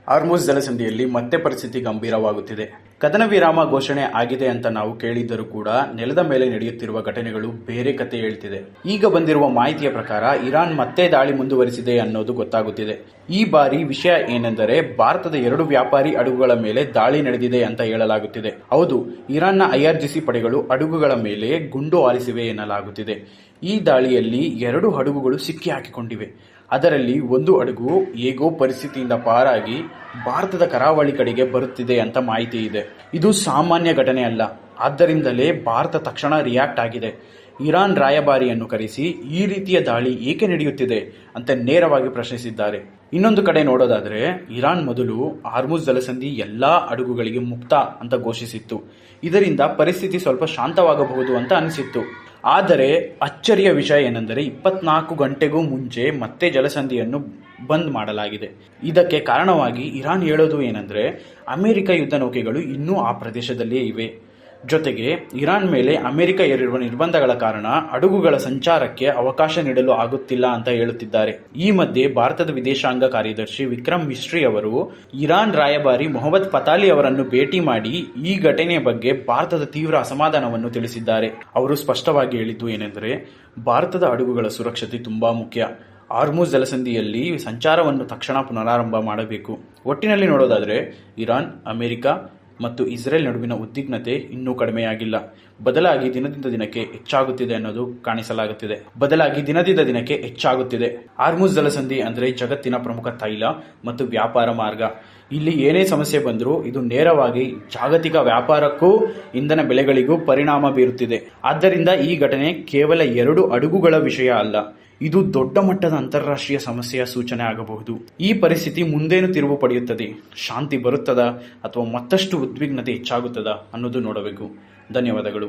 ಹಾರ್ಮುಜ್ ಜಲಸಂಧಿಯಲ್ಲಿ ಮತ್ತೆ ಪರಿಸ್ಥಿತಿ ಗಂಭೀರವಾಗುತ್ತಿದೆ. ಕದನ ವಿರಾಮ ಘೋಷಣೆ ಆಗಿದೆ ಅಂತ ನಾವು ಕೇಳಿದ್ದರೂ ಕೂಡ ನೆಲದ ಮೇಲೆ ನಡೆಯುತ್ತಿರುವ ಘಟನೆಗಳು ಬೇರೆ ಕತೆ ಹೇಳ್ತಿದೆ. ಈಗ ಬಂದಿರುವ ಮಾಹಿತಿಯ ಪ್ರಕಾರ ಇರಾನ್ ಮತ್ತೆ ದಾಳಿ ಮುಂದುವರಿಸಿದೆ ಅನ್ನೋದು ಗೊತ್ತಾಗುತ್ತಿದೆ. ಈ ಬಾರಿ ವಿಷಯ ಏನೆಂದರೆ ಭಾರತದ 2 ವ್ಯಾಪಾರಿ ಹಡಗುಗಳ ಮೇಲೆ ದಾಳಿ ನಡೆದಿದೆ ಅಂತ ಹೇಳಲಾಗುತ್ತಿದೆ. ಹೌದು, ಇರಾನ್ನ IRGC ಪಡೆಗಳು ಹಡಗುಗಳ ಮೇಲೆ ಗುಂಡು ಹಾರಿಸಿವೆ ಎನ್ನಲಾಗುತ್ತಿದೆ. ಈ ದಾಳಿಯಲ್ಲಿ 2 ಹಡಗುಗಳು ಸಿಕ್ಕಿ ಹಾಕಿಕೊಂಡಿವೆ. ಅದರಲ್ಲಿ ಒಂದು ಹಡಗು ಹೇಗೋ ಪರಿಸ್ಥಿತಿಯಿಂದ ಪಾರಾಗಿ ಭಾರತದ ಕರಾವಳಿ ಕಡೆಗೆ ಬರುತ್ತಿದೆ ಅಂತ ಮಾಹಿತಿ ಇದೆ. ಇದು ಸಾಮಾನ್ಯ ಘಟನೆ ಅಲ್ಲ. ಆದ್ದರಿಂದಲೇ ಭಾರತ ತಕ್ಷಣ ರಿಯಾಕ್ಟ್ ಆಗಿದೆ. ಇರಾನ್ ರಾಯಭಾರಿಯನ್ನು ಕರೆಸಿ ಈ ರೀತಿಯ ದಾಳಿ ಏಕೆ ನಡೆಯುತ್ತಿದೆ ಅಂತ ನೇರವಾಗಿ ಪ್ರಶ್ನಿಸಿದ್ದಾರೆ. ಇನ್ನೊಂದು ಕಡೆ ನೋಡೋದಾದ್ರೆ, ಇರಾನ್ ಮೊದಲು ಹಾರ್ಮುಜ್ ಜಲಸಂಧಿ ಎಲ್ಲಾ ಹಡಗುಗಳಿಗೆ ಮುಕ್ತ ಅಂತ ಘೋಷಿಸಿತ್ತು. ಇದರಿಂದ ಪರಿಸ್ಥಿತಿ ಸ್ವಲ್ಪ ಶಾಂತವಾಗಬಹುದು ಅಂತ ಅನಿಸಿತ್ತು. ಆದರೆ ಅಚ್ಚರಿಯ ವಿಷಯ ಏನೆಂದರೆ 24 ಗಂಟೆಗೂ ಮುಂಚೆ ಮತ್ತೆ ಜಲಸಂಧಿಯನ್ನು ಬಂದ್ ಮಾಡಲಾಗಿದೆ. ಇದಕ್ಕೆ ಕಾರಣವಾಗಿ ಇರಾನ್ ಹೇಳೋದು ಏನೆಂದರೆ, ಅಮೆರಿಕ ಯುದ್ಧ ನೌಕೆಗಳು ಇನ್ನೂ ಆ ಪ್ರದೇಶದಲ್ಲಿಯೇ ಇವೆ. ಜೊತೆಗೆ ಇರಾನ್ ಮೇಲೆ ಅಮೆರಿಕ ಹೇರಿರುವ ನಿರ್ಬಂಧಗಳ ಕಾರಣ ಹಡಗುಗಳ ಸಂಚಾರಕ್ಕೆ ಅವಕಾಶ ನೀಡಲು ಆಗುತ್ತಿಲ್ಲ ಅಂತ ಹೇಳುತ್ತಿದ್ದಾರೆ. ಈ ಮಧ್ಯೆ ಭಾರತದ ವಿದೇಶಾಂಗ ಕಾರ್ಯದರ್ಶಿ ವಿಕ್ರಮ್ ಮಿಸ್ರಿ ಅವರು ಇರಾನ್ ರಾಯಭಾರಿ ಮೊಹಮ್ಮದ್ ಫತಾಲಿ ಅವರನ್ನು ಭೇಟಿ ಮಾಡಿ ಈ ಘಟನೆಯ ಬಗ್ಗೆ ಭಾರತದ ತೀವ್ರ ಅಸಮಾಧಾನವನ್ನು ತಿಳಿಸಿದ್ದಾರೆ. ಅವರು ಸ್ಪಷ್ಟವಾಗಿ ಹೇಳಿದ್ದು ಏನೆಂದರೆ, ಭಾರತದ ಹಡಗುಗಳ ಸುರಕ್ಷತೆ ತುಂಬಾ ಮುಖ್ಯ. ಹಾರ್ಮುಜ್ ಜಲಸಂಧಿಯಲ್ಲಿ ಸಂಚಾರವನ್ನು ತಕ್ಷಣ ಪುನರಾರಂಭ ಮಾಡಬೇಕು. ಒಟ್ಟಿನಲ್ಲಿ ನೋಡೋದಾದ್ರೆ, ಇರಾನ್, ಅಮೆರಿಕ ಮತ್ತು ಇಸ್ರೇಲ್ ನಡುವಿನ ಉದ್ವಿಗ್ನತೆ ಇನ್ನೂ ಕಡಿಮೆಯಾಗಿಲ್ಲ. ಬದಲಾಗಿ ದಿನದಿಂದ ದಿನಕ್ಕೆ ಹೆಚ್ಚಾಗುತ್ತಿದೆ. ಹಾರ್ಮುಜ್ ಜಲಸಂಧಿ ಅಂದ್ರೆ ಜಗತ್ತಿನ ಪ್ರಮುಖ ತೈಲ ಮತ್ತು ವ್ಯಾಪಾರ ಮಾರ್ಗ. ಇಲ್ಲಿ ಏನೇ ಸಮಸ್ಯೆ ಬಂದರೂ ಇದು ನೇರವಾಗಿ ಜಾಗತಿಕ ವ್ಯಾಪಾರಕ್ಕೂ ಇಂಧನ ಬೆಲೆಗಳಿಗೂ ಪರಿಣಾಮ ಬೀರುತ್ತಿದೆ. ಆದ್ದರಿಂದ ಈ ಘಟನೆ ಕೇವಲ 2 ಹಡಗುಗಳ ವಿಷಯ ಅಲ್ಲ, ಇದು ದೊಡ್ಡ ಮಟ್ಟದ ಅಂತಾರಾಷ್ಟ್ರೀಯ ಸಮಸ್ಯೆಯ ಸೂಚನೆ ಆಗಬಹುದು. ಈ ಪರಿಸ್ಥಿತಿ ಮುಂದೇನು ತಿರುವು ಪಡೆಯುತ್ತದೆ? ಶಾಂತಿ ಬರುತ್ತದಾ ಅಥವಾ ಮತ್ತಷ್ಟು ಉದ್ವಿಗ್ನತೆ ಹೆಚ್ಚಾಗುತ್ತದಾ ಅನ್ನೋದು ನೋಡಬೇಕು. ಧನ್ಯವಾದಗಳು.